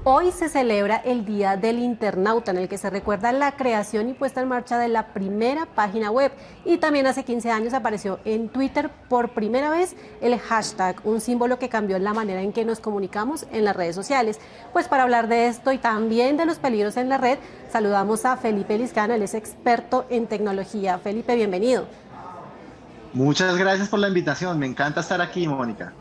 Hoy se celebra el Día del Internauta, en el que se recuerda la creación y puesta en marcha de la primera página web. Y también hace 15 años apareció en Twitter por primera vez el hashtag, un símbolo que cambió la manera en que nos comunicamos en las redes sociales. Pues para hablar de esto y también de los peligros en la red, saludamos a Felipe Liscano, él es experto en tecnología. Felipe, bienvenido. Muchas gracias por la invitación. Me encanta estar aquí, Mónica.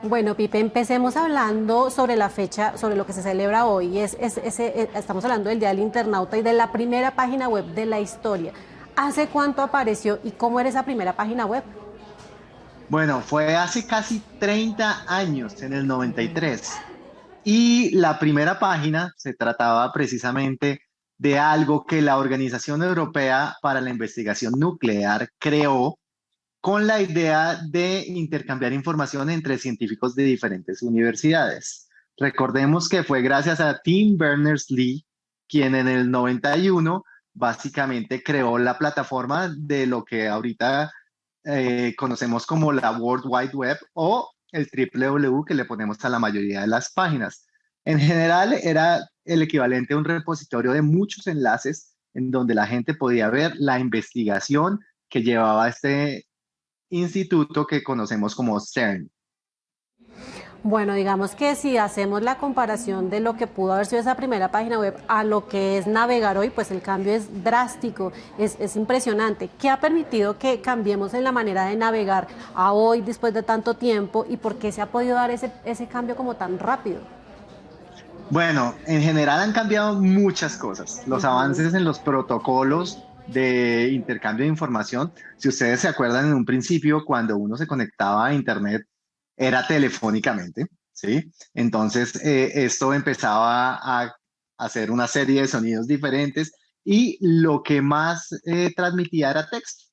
Bueno, Pipe, empecemos hablando sobre la fecha, sobre lo que se celebra hoy. Estamos hablando del Día del Internauta y de la primera página web de la historia. ¿Hace cuánto apareció y cómo era esa primera página web? Bueno, fue hace casi 30 años, en el 93. Y la primera página se trataba precisamente de algo que la Organización Europea para la Investigación Nuclear creó con la idea de intercambiar información entre científicos de diferentes universidades. Recordemos que fue gracias a Tim Berners-Lee quien en el 91 básicamente creó la plataforma de lo que ahorita conocemos como la World Wide Web o el triple W que le ponemos a la mayoría de las páginas. En general era el equivalente a un repositorio de muchos enlaces en donde la gente podía ver la investigación que llevaba este instituto que conocemos como CERN. Bueno, digamos que si hacemos la comparación de lo que pudo haber sido esa primera página web a lo que es navegar hoy, pues el cambio es drástico, es impresionante. ¿Qué ha permitido que cambiemos en la manera de navegar a hoy después de tanto tiempo y por qué se ha podido dar ese cambio como tan rápido? Bueno, en general han cambiado muchas cosas. Los avances en los protocolos de intercambio de información, si ustedes se acuerdan en un principio, cuando uno se conectaba a Internet, era telefónicamente, ¿sí? Entonces, esto empezaba a hacer una serie de sonidos diferentes y lo que más transmitía era texto.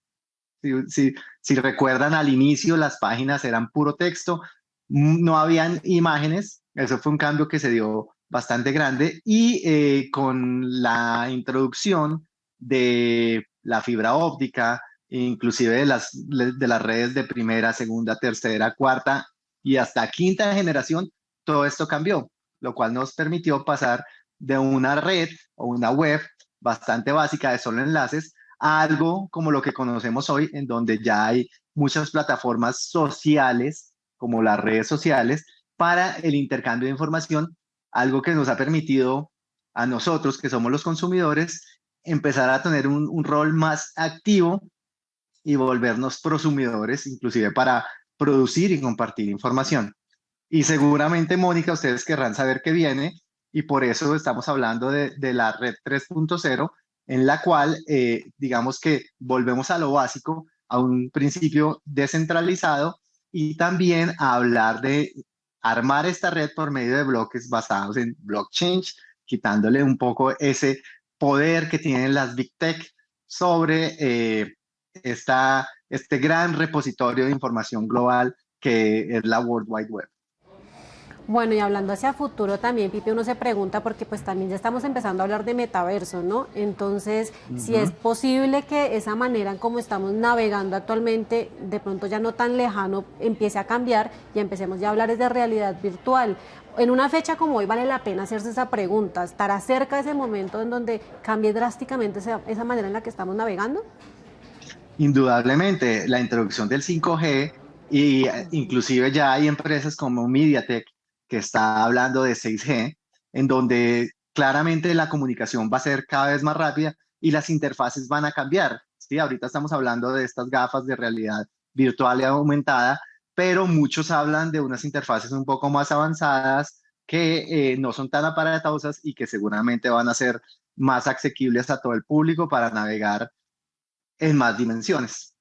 Si recuerdan, al inicio las páginas eran puro texto, no habían imágenes, eso fue un cambio que se dio bastante grande y con la introducción de la fibra óptica, inclusive de las redes de primera, segunda, tercera, cuarta y hasta quinta generación, todo esto cambió, lo cual nos permitió pasar de una red o una web bastante básica de solo enlaces a algo como lo que conocemos hoy, en donde ya hay muchas plataformas sociales, como las redes sociales, para el intercambio de información, algo que nos ha permitido a nosotros, que somos los consumidores, empezar a tener un rol más activo y volvernos prosumidores, inclusive para producir y compartir información. Y seguramente, Mónica, ustedes querrán saber qué viene y por eso estamos hablando de la red 3.0, en la cual, digamos que volvemos a lo básico, a un principio descentralizado y también a hablar de armar esta red por medio de bloques basados en blockchain, quitándole un poco ese poder que tienen las big tech sobre este gran repositorio de información global que es la World Wide Web. Bueno, y hablando hacia futuro también, Pipe, uno se pregunta, porque pues también ya estamos empezando a hablar de metaverso, ¿no? Entonces, si es Ujú. posible que esa manera en cómo estamos navegando actualmente, de pronto ya no tan lejano, empiece a cambiar y empecemos ya a hablar de realidad virtual. En una fecha como hoy vale la pena hacerse esa pregunta, ¿estará cerca ese momento en donde cambie drásticamente esa manera en la que estamos navegando? Indudablemente, la introducción del 5G y inclusive ya hay empresas como MediaTek que está hablando de 6G, en donde claramente la comunicación va a ser cada vez más rápida y las interfaces van a cambiar. Sí, ahorita estamos hablando de estas gafas de realidad virtual y aumentada, pero muchos hablan de unas interfaces un poco más avanzadas que no son tan aparatosas y que seguramente van a ser más asequibles a todo el público para navegar en más dimensiones.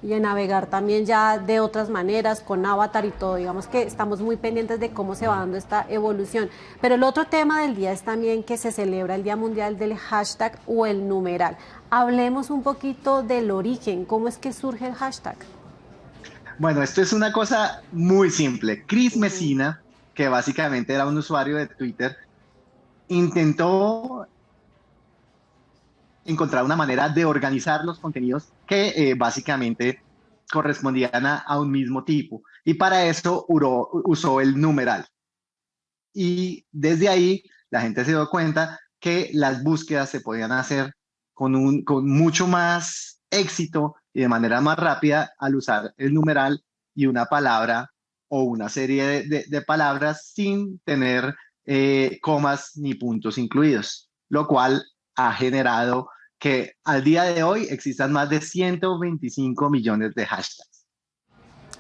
Y en navegar también ya de otras maneras, con avatar y todo. Digamos que estamos muy pendientes de cómo se va dando esta evolución. Pero el otro tema del día es también que se celebra el Día Mundial del Hashtag o el numeral. Hablemos un poquito del origen, cómo es que surge el hashtag. Bueno, esto es una cosa muy simple. Chris Messina, que básicamente era un usuario de Twitter, intentó encontrar una manera de organizar los contenidos que básicamente correspondían a un mismo tipo. Y para esto usó el numeral. y desde ahí la gente se dio cuenta que las búsquedas se podían hacer con mucho más éxito y de manera más rápida al usar el numeral y una palabra o una serie de palabras sin tener comas ni puntos incluidos, lo cual ha generado que al día de hoy existan más de 125 millones de hashtags.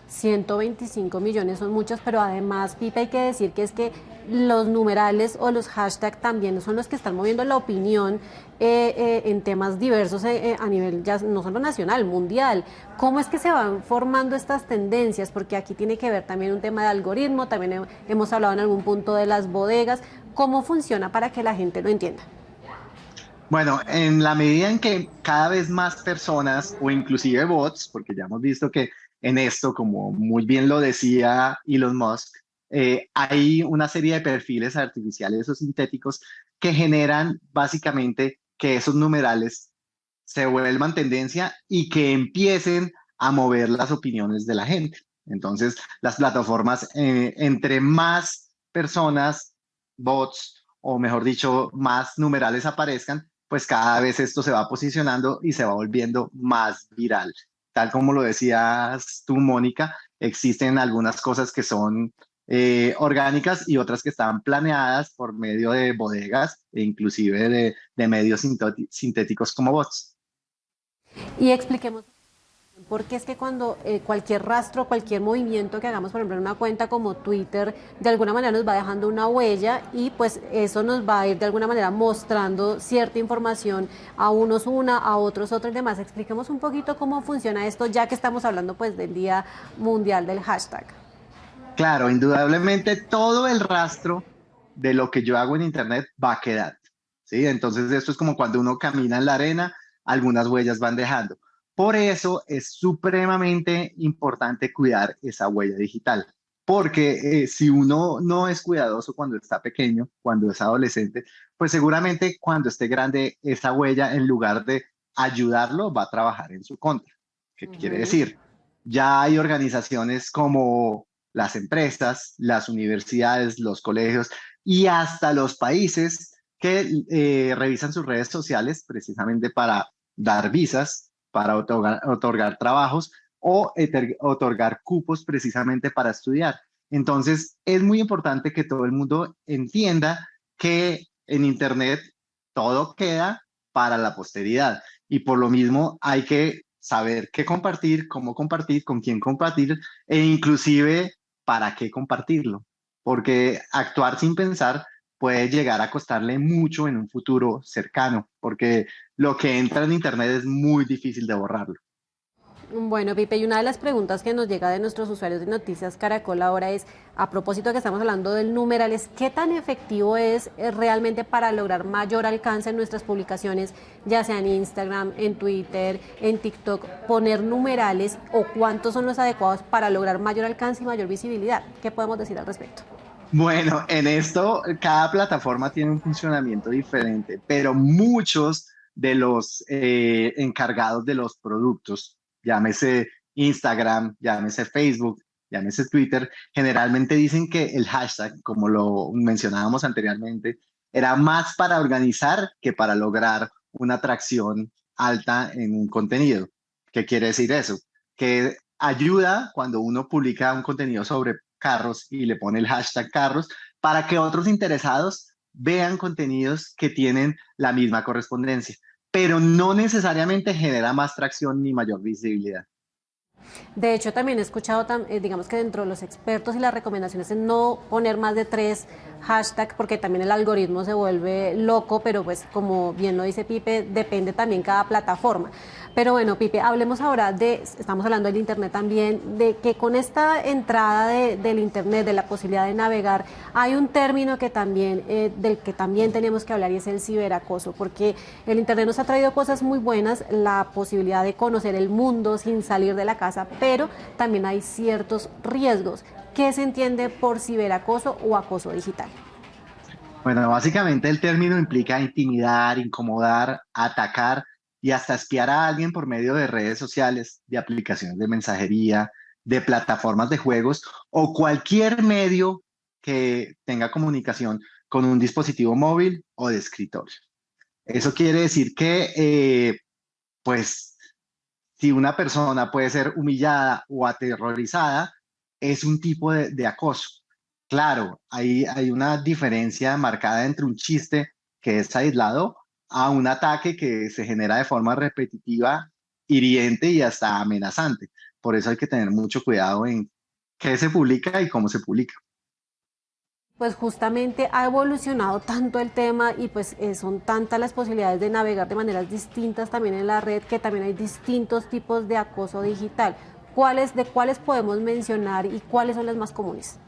125 millones son muchos, pero además, Pipe, hay que decir que es que los numerales o los hashtags también son los que están moviendo la opinión en temas diversos a nivel ya no solo nacional, mundial. ¿Cómo es que se van formando estas tendencias? Porque aquí tiene que ver también un tema de algoritmo, también hemos hablado en algún punto de las bodegas. ¿Cómo funciona para que la gente lo entienda? Bueno, en la medida en que cada vez más personas o inclusive bots, porque ya hemos visto que en esto, como muy bien lo decía Elon Musk, hay una serie de perfiles artificiales o sintéticos que generan básicamente que esos numerales se vuelvan tendencia y que empiecen a mover las opiniones de la gente. Entonces, las plataformas, entre más personas, bots, o mejor dicho, más numerales aparezcan, pues cada vez esto se va posicionando y se va volviendo más viral. Tal como lo decías tú, Mónica, existen algunas cosas que son orgánicas y otras que están planeadas por medio de bodegas e inclusive de medios sintéticos como bots. Y expliquemos porque es que cuando cualquier rastro, cualquier movimiento que hagamos, por ejemplo, en una cuenta como Twitter, de alguna manera nos va dejando una huella y pues eso nos va a ir de alguna manera mostrando cierta información a unos una, a otros otra y demás. Expliquemos un poquito cómo funciona esto, ya que estamos hablando pues del Día Mundial del Hashtag. Claro, indudablemente todo el rastro de lo que yo hago en Internet va a quedar, ¿sí? Entonces esto es como cuando uno camina en la arena, algunas huellas van dejando. Por eso es supremamente importante cuidar esa huella digital, porque si uno no es cuidadoso cuando está pequeño, cuando es adolescente, pues seguramente cuando esté grande, esa huella en lugar de ayudarlo, va a trabajar en su contra. ¿Qué quiere Ujú. decir? Ya hay organizaciones como las empresas, las universidades, los colegios y hasta los países que revisan sus redes sociales precisamente para dar visas, para otorgar trabajos o otorgar cupos precisamente para estudiar. Entonces, es muy importante que todo el mundo entienda que en Internet todo queda para la posteridad y por lo mismo hay que saber qué compartir, cómo compartir, con quién compartir e inclusive para qué compartirlo, porque actuar sin pensar puede llegar a costarle mucho en un futuro cercano, porque lo que entra en Internet es muy difícil de borrarlo. Bueno, Pipe, y una de las preguntas que nos llega de nuestros usuarios de Noticias Caracol ahora es, a propósito de que estamos hablando del numeral, es ¿qué tan efectivo es realmente para lograr mayor alcance en nuestras publicaciones, ya sea en Instagram, en Twitter, en TikTok, poner numerales o cuántos son los adecuados para lograr mayor alcance y mayor visibilidad? ¿Qué podemos decir al respecto? Bueno, en esto cada plataforma tiene un funcionamiento diferente, pero muchos de los encargados de los productos, llámese Instagram, llámese Facebook, llámese Twitter, generalmente dicen que el hashtag, como lo mencionábamos anteriormente, era más para organizar que para lograr una atracción alta en un contenido. ¿Qué quiere decir eso? Que ayuda cuando uno publica un contenido sobre carros y le pone el hashtag carros para que otros interesados vean contenidos que tienen la misma correspondencia, pero no necesariamente genera más tracción ni mayor visibilidad. De hecho, también he escuchado, digamos que dentro de los expertos y las recomendaciones es no poner más de 3 hashtags porque también el algoritmo se vuelve loco, pero pues como bien lo dice Pipe, depende también cada plataforma. Pero bueno, Pipe, hablemos ahora estamos hablando del Internet también, de que con esta entrada del Internet, de la posibilidad de navegar, hay un término que también, del que también tenemos que hablar y es el ciberacoso, porque el Internet nos ha traído cosas muy buenas, la posibilidad de conocer el mundo sin salir de la casa, pero también hay ciertos riesgos. ¿Qué se entiende por ciberacoso o acoso digital? Bueno, básicamente el término implica intimidar, incomodar, atacar y hasta espiar a alguien por medio de redes sociales, de aplicaciones de mensajería, de plataformas de juegos o cualquier medio que tenga comunicación con un dispositivo móvil o de escritorio. Eso quiere decir que, pues, si una persona puede ser humillada o aterrorizada, es un tipo de acoso. Claro, hay una diferencia marcada entre un chiste que es aislado a un ataque que se genera de forma repetitiva, hiriente y hasta amenazante. Por eso hay que tener mucho cuidado en qué se publica y cómo se publica. Pues justamente ha evolucionado tanto el tema y pues son tantas las posibilidades de navegar de maneras distintas también en la red que también hay distintos tipos de acoso digital. ¿De cuáles podemos mencionar y cuáles son las más comunes?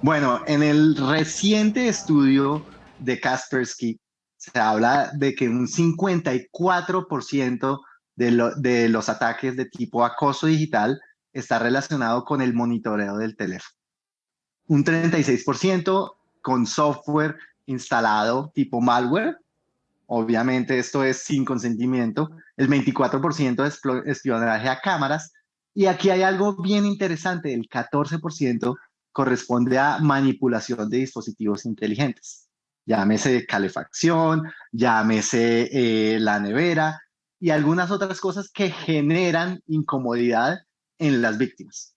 Bueno, en el reciente estudio de Kaspersky se habla de que un 54% de los ataques de tipo acoso digital está relacionado con el monitoreo del teléfono. Un 36% con software instalado tipo malware. Obviamente esto es sin consentimiento. El 24% de espionaje a cámaras. Y aquí hay algo bien interesante. El 14% corresponde a manipulación de dispositivos inteligentes. Llámese calefacción, llámese la nevera y algunas otras cosas que generan incomodidad en las víctimas.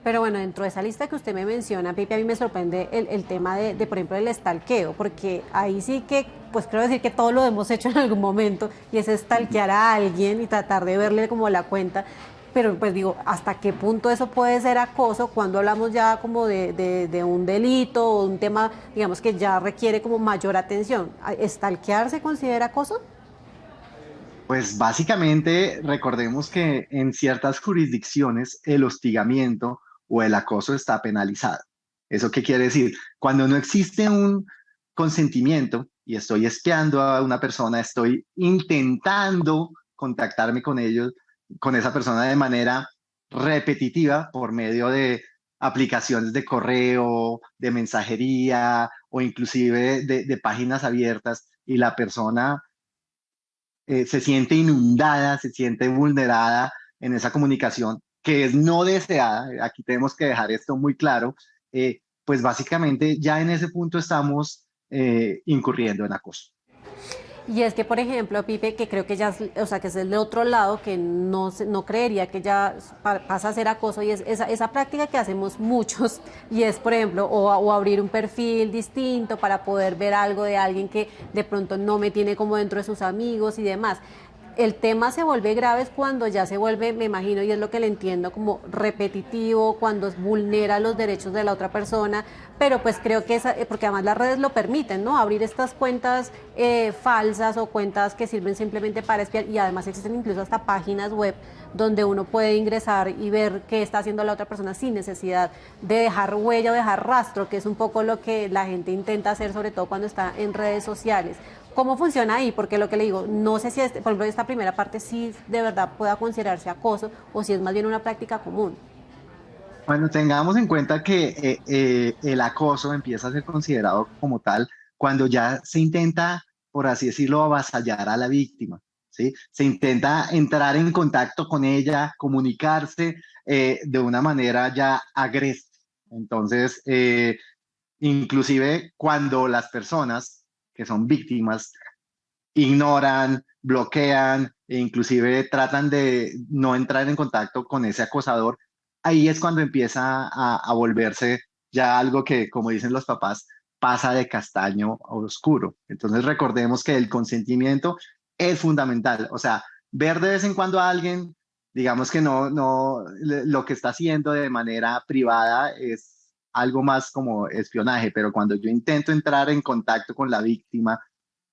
Pero bueno, dentro de esa lista que usted me menciona, Pipe, a mí me sorprende el tema por ejemplo, el estalqueo, porque ahí sí que, pues creo decir que todo lo hemos hecho en algún momento, y es estalquear a alguien y tratar de verle como la cuenta. Pero pues digo, ¿hasta qué punto eso puede ser acoso cuando hablamos ya como de un delito o un tema, digamos, que ya requiere como mayor atención? ¿Estalquear se considera acoso? Pues básicamente recordemos que en ciertas jurisdicciones el hostigamiento o el acoso está penalizado. ¿Eso qué quiere decir? Cuando no existe un consentimiento y estoy espiando a una persona, estoy intentando contactarme con ellos, con esa persona de manera repetitiva por medio de aplicaciones de correo, de mensajería o inclusive de páginas abiertas y la persona se siente inundada, se siente vulnerada en esa comunicación que es no deseada. Aquí tenemos que dejar esto muy claro. Pues básicamente ya en ese punto estamos incurriendo en acoso. Y es que, por ejemplo, Pipe, que creo que ya, o sea, que es el de otro lado, que no, no creería que ya pasa a ser acoso, y es esa práctica que hacemos muchos, y es, por ejemplo, o abrir un perfil distinto para poder ver algo de alguien que de pronto no me tiene como dentro de sus amigos y demás. El tema se vuelve grave es cuando ya se vuelve, me imagino, y es lo que le entiendo, como repetitivo, cuando vulnera los derechos de la otra persona, pero pues creo que porque además las redes lo permiten, ¿no? Abrir estas cuentas falsas o cuentas que sirven simplemente para espiar, y además existen incluso hasta páginas web donde uno puede ingresar y ver qué está haciendo la otra persona sin necesidad de dejar huella o dejar rastro, que es un poco lo que la gente intenta hacer, sobre todo cuando está en redes sociales. ¿Cómo funciona ahí? Porque lo que le digo, no sé si, por ejemplo, esta primera parte sí de verdad pueda considerarse acoso o si es más bien una práctica común. Bueno, tengamos en cuenta que el acoso empieza a ser considerado como tal cuando ya se intenta, por así decirlo, avasallar a la víctima, ¿sí? Se intenta entrar en contacto con ella, comunicarse de una manera ya agresiva. Entonces, inclusive cuando las personas que son víctimas ignoran, bloquean e inclusive tratan de no entrar en contacto con ese acosador, ahí es cuando empieza a volverse ya algo que, como dicen los papás, pasa de castaño a oscuro. Entonces recordemos que el consentimiento es fundamental. O sea, ver de vez en cuando a alguien, digamos que lo que está haciendo de manera privada es algo más como espionaje, pero cuando yo intento entrar en contacto con la víctima,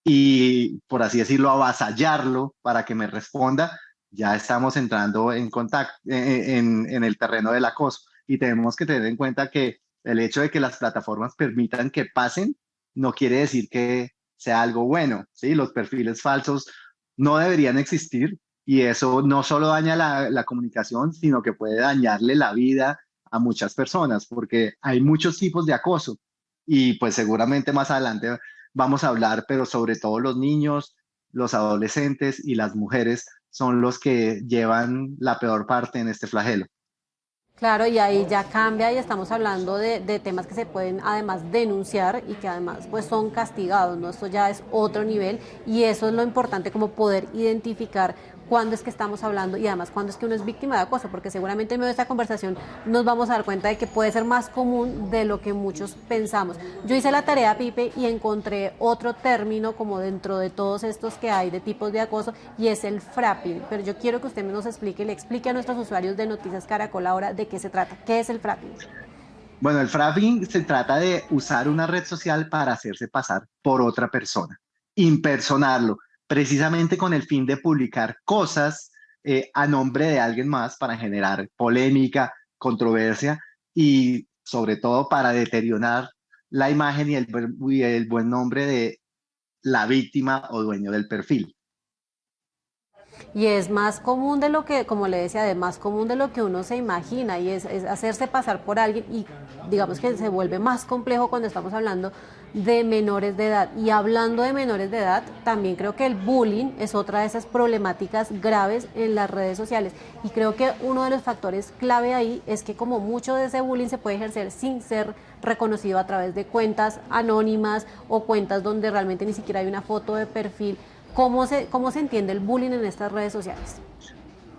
y, por así decirlo, avasallarlo para que me responda, ya estamos entrando en contacto, en el terreno del acoso. Y tenemos que tener en cuenta que el hecho de que las plataformas permitan que pasen no quiere decir que sea algo bueno, ¿sí? Los perfiles falsos no deberían existir y eso no solo daña la comunicación, sino que puede dañarle la vida a muchas personas, porque hay muchos tipos de acoso y pues seguramente más adelante vamos a hablar, pero sobre todo los niños, los adolescentes y las mujeres son los que llevan la peor parte en este flagelo. Claro, y ahí ya cambia y estamos hablando de temas que se pueden además denunciar y que además pues son castigados, ¿no? Esto ya es otro nivel y eso es lo importante como poder identificar cuándo es que estamos hablando y además cuándo es que uno es víctima de acoso, porque seguramente en medio de esta conversación nos vamos a dar cuenta de que puede ser más común de lo que muchos pensamos. Yo hice la tarea, Pipe, y encontré otro término como dentro de todos estos que hay de tipos de acoso y es el frapping, pero yo quiero que usted nos explique, le explique a nuestros usuarios de Noticias Caracol ahora de qué se trata, qué es el frapping. Bueno, el frapping se trata de usar una red social para hacerse pasar por otra persona, impersonarlo, precisamente con el fin de publicar cosas a nombre de alguien más para generar polémica, controversia y sobre todo para deteriorar la imagen y el buen nombre de la víctima o dueño del perfil. Y es más común de lo que, como le decía, de más común de lo que uno se imagina y es hacerse pasar por alguien y digamos que se vuelve más complejo cuando estamos hablando de menores de edad. Y hablando de menores de edad, también creo que el bullying es otra de esas problemáticas graves en las redes sociales. Y creo que uno de los factores clave ahí es que como mucho de ese bullying se puede ejercer sin ser reconocido a través de cuentas anónimas o cuentas donde realmente ni siquiera hay una foto de perfil. ¿Cómo se entiende el bullying en estas redes sociales?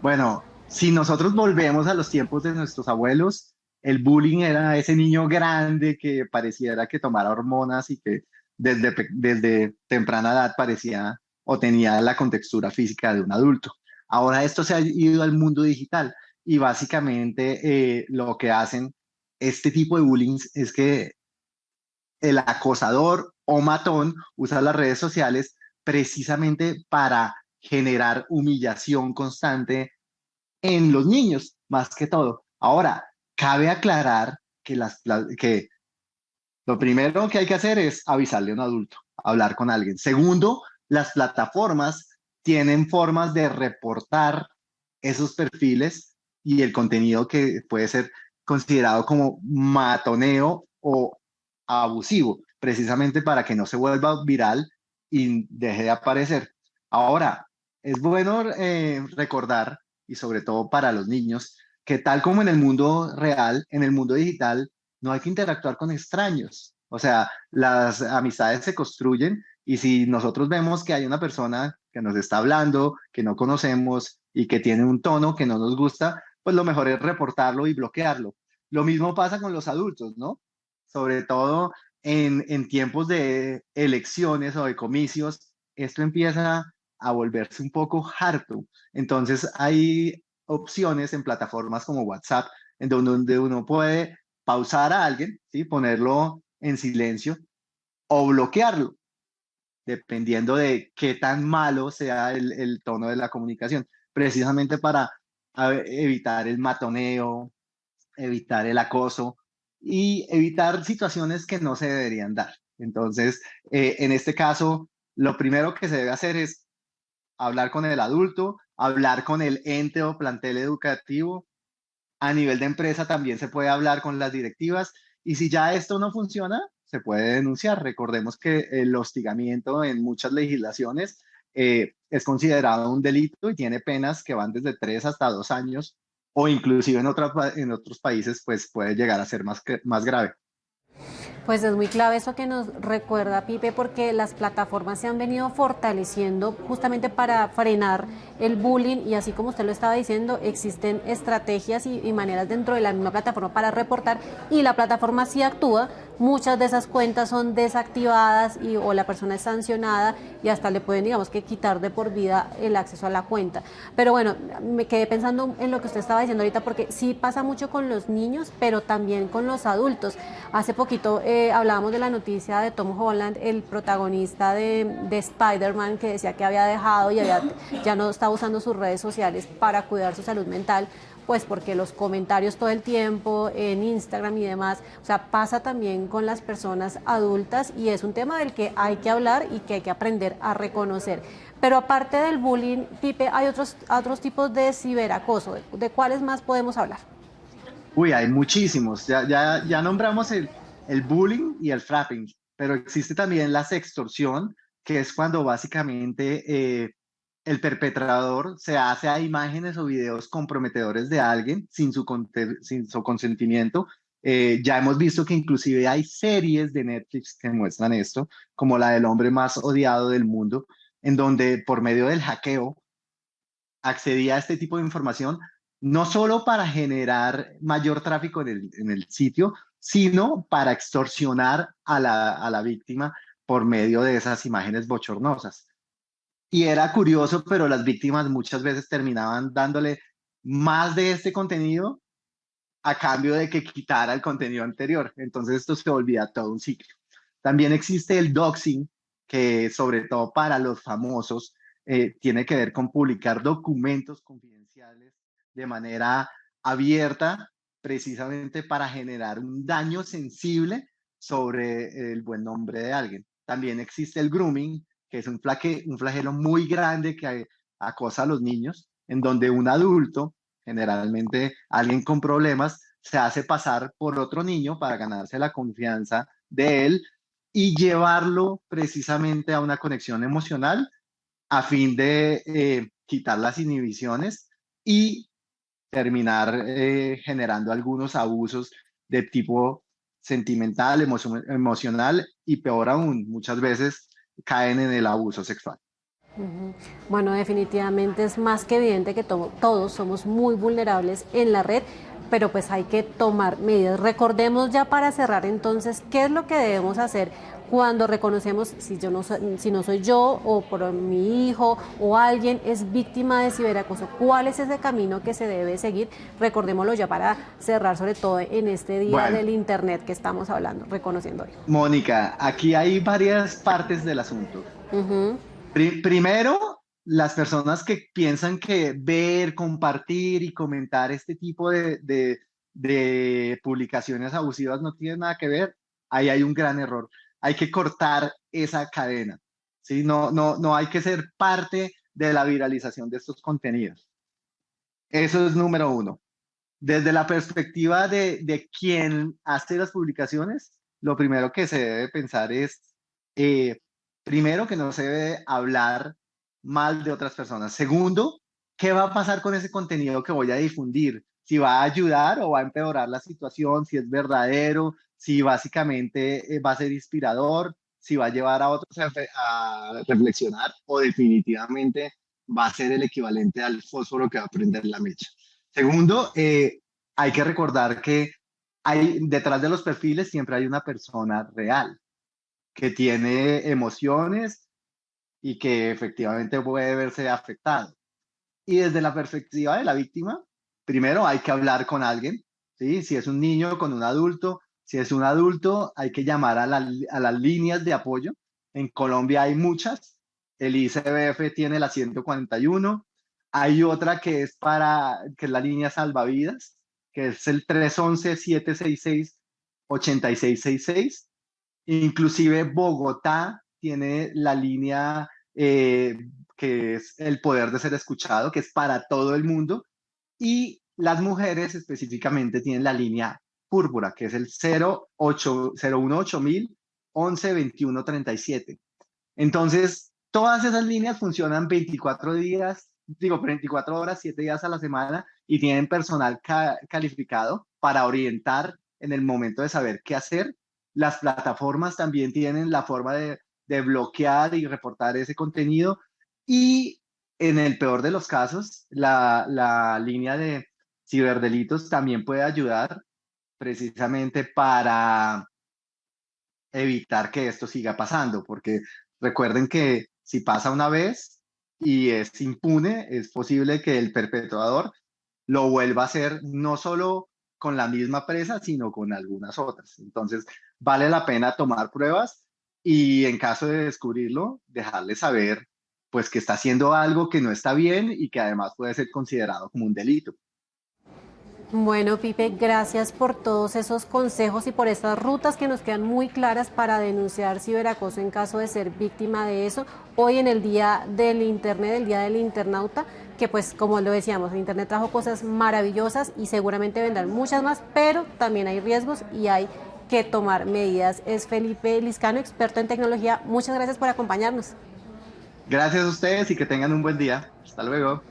Bueno, si nosotros volvemos a los tiempos de nuestros abuelos, el bullying era ese niño grande que pareciera que tomara hormonas y que desde temprana edad parecía o tenía la contextura física de un adulto. Ahora esto se ha ido al mundo digital y básicamente lo que hacen este tipo de bullying es que el acosador o matón usa las redes sociales precisamente para generar humillación constante en los niños, más que todo. Ahora, cabe aclarar que, que lo primero que hay que hacer es avisarle a un adulto, hablar con alguien. Segundo, las plataformas tienen formas de reportar esos perfiles y el contenido que puede ser considerado como matoneo o abusivo, precisamente para que no se vuelva viral y deje de aparecer. Ahora, es bueno recordar, y sobre todo para los niños, que tal como en el mundo real, en el mundo digital, no hay que interactuar con extraños. O sea, las amistades se construyen y si nosotros vemos que hay una persona que nos está hablando, que no conocemos y que tiene un tono que no nos gusta, pues lo mejor es reportarlo y bloquearlo. Lo mismo pasa con los adultos, ¿no? Sobre todo en tiempos de elecciones o de comicios, esto empieza a volverse un poco harto. Entonces hay opciones en plataformas como WhatsApp en donde uno puede pausar a alguien, ¿sí? Ponerlo en silencio o bloquearlo, dependiendo de qué tan malo sea el tono de la comunicación, precisamente para evitar el matoneo, evitar el acoso y evitar situaciones que no se deberían dar. Entonces, en este caso, lo primero que se debe hacer es hablar con el adulto, hablar con el ente o plantel educativo. A nivel de empresa también se puede hablar con las directivas y si ya esto no funciona, se puede denunciar. Recordemos que el hostigamiento en muchas legislaciones es considerado un delito y tiene penas que van desde 3 hasta 2 años o inclusive en otros países pues puede llegar a ser más grave. Pues es muy clave eso que nos recuerda Pipe, porque las plataformas se han venido fortaleciendo justamente para frenar el bullying y así como usted lo estaba diciendo, existen estrategias y maneras dentro de la misma plataforma para reportar y la plataforma sí actúa. Muchas de esas cuentas son desactivadas o la persona es sancionada y hasta le pueden, digamos, que quitar de por vida el acceso a la cuenta. Pero bueno, me quedé pensando en lo que usted estaba diciendo ahorita porque sí pasa mucho con los niños, pero también con los adultos. Hace poquito hablábamos de la noticia de Tom Holland, el protagonista de Spider-Man, que decía que había dejado y ya no estaba usando sus redes sociales para cuidar su salud mental, pues porque los comentarios todo el tiempo en Instagram y demás, o sea, pasa también con las personas adultas y es un tema del que hay que hablar y que hay que aprender a reconocer. Pero aparte del bullying, Pipe, hay otros tipos de ciberacoso. ¿De cuáles más podemos hablar? Uy, hay muchísimos. Ya nombramos el bullying y el frapping, pero existe también la sextorsión, que es cuando básicamente el perpetrador se hace a imágenes o videos comprometedores de alguien sin su consentimiento. Ya hemos visto que inclusive hay series de Netflix que muestran esto, como la del hombre más odiado del mundo, en donde por medio del hackeo accedía a este tipo de información, no solo para generar mayor tráfico en el sitio, sino para extorsionar a la víctima por medio de esas imágenes bochornosas. Y era curioso, pero las víctimas muchas veces terminaban dándole más de este contenido a cambio de que quitara el contenido anterior. Entonces esto se volvía todo un ciclo. También existe el doxing, que sobre todo para los famosos tiene que ver con publicar documentos confidenciales de manera abierta, precisamente para generar un daño sensible sobre el buen nombre de alguien. También existe el grooming, que es un flagelo muy grande que acosa a los niños, en donde un adulto, generalmente alguien con problemas, se hace pasar por otro niño para ganarse la confianza de él y llevarlo precisamente a una conexión emocional a fin de quitar las inhibiciones y terminar generando algunos abusos de tipo sentimental, emocional y peor aún, muchas veces caen en el abuso sexual. Ujú. Bueno, definitivamente es más que evidente que todos somos muy vulnerables en la red, pero pues hay que tomar medidas. Recordemos ya para cerrar entonces qué es lo que debemos hacer cuando reconocemos si no soy yo o por mi hijo o alguien es víctima de ciberacoso. ¿Cuál es ese camino que se debe seguir? Recordémoslo ya para cerrar, sobre todo en este día Bueno, del internet que estamos hablando, reconociendo hoy. Mónica, aquí hay varias partes del asunto. Ujú. Primero, las personas que piensan que ver, compartir y comentar este tipo de publicaciones abusivas no tiene nada que ver, ahí hay un gran error. Hay que cortar esa cadena, ¿sí? No hay que ser parte de la viralización de estos contenidos. Eso es número uno. Desde la perspectiva de quien hace las publicaciones, lo primero que se debe pensar es, eh, primero, que no se debe hablar mal de otras personas. Segundo, ¿qué va a pasar con ese contenido que voy a difundir? Si va a ayudar o va a empeorar la situación, si es verdadero, si básicamente va a ser inspirador, si va a llevar a otros a reflexionar o definitivamente va a ser el equivalente al fósforo que va a prender la mecha. Segundo, hay que recordar que detrás de los perfiles siempre hay una persona real que tiene emociones y que efectivamente puede verse afectado. Y desde la perspectiva de la víctima, primero hay que hablar con alguien, ¿sí? Si es un niño, con un adulto. Si es un adulto, hay que llamar a las líneas de apoyo. En Colombia hay muchas. El ICBF tiene la 141. Hay otra que es la línea salvavidas, que es el 311-766-8666. Inclusive Bogotá tiene la línea que es el poder de ser escuchado, que es para todo el mundo. Y las mujeres específicamente tienen la línea púrpura, que es el 018 11 21 37. Entonces, todas esas líneas funcionan 24 días, digo, 24 horas, 7 días a la semana y tienen personal calificado para orientar en el momento de saber qué hacer. Las plataformas también tienen la forma de bloquear y reportar ese contenido y en el peor de los casos, la línea de ciberdelitos también puede ayudar precisamente para evitar que esto siga pasando, porque recuerden que si pasa una vez y es impune, es posible que el perpetuador lo vuelva a hacer no solo con la misma presa, sino con algunas otras. Entonces, vale la pena tomar pruebas y en caso de descubrirlo, dejarle saber pues que está haciendo algo que no está bien y que además puede ser considerado como un delito. Bueno, Pipe, gracias por todos esos consejos y por estas rutas que nos quedan muy claras para denunciar ciberacoso en caso de ser víctima de eso. Hoy en el Día del Internet, el Día del Internauta, que pues como lo decíamos, el Internet trajo cosas maravillosas y seguramente vendrán muchas más, pero también hay riesgos y hay que tomar medidas. Es Felipe Liscano, experto en tecnología. Muchas gracias por acompañarnos. Gracias a ustedes y que tengan un buen día. Hasta luego.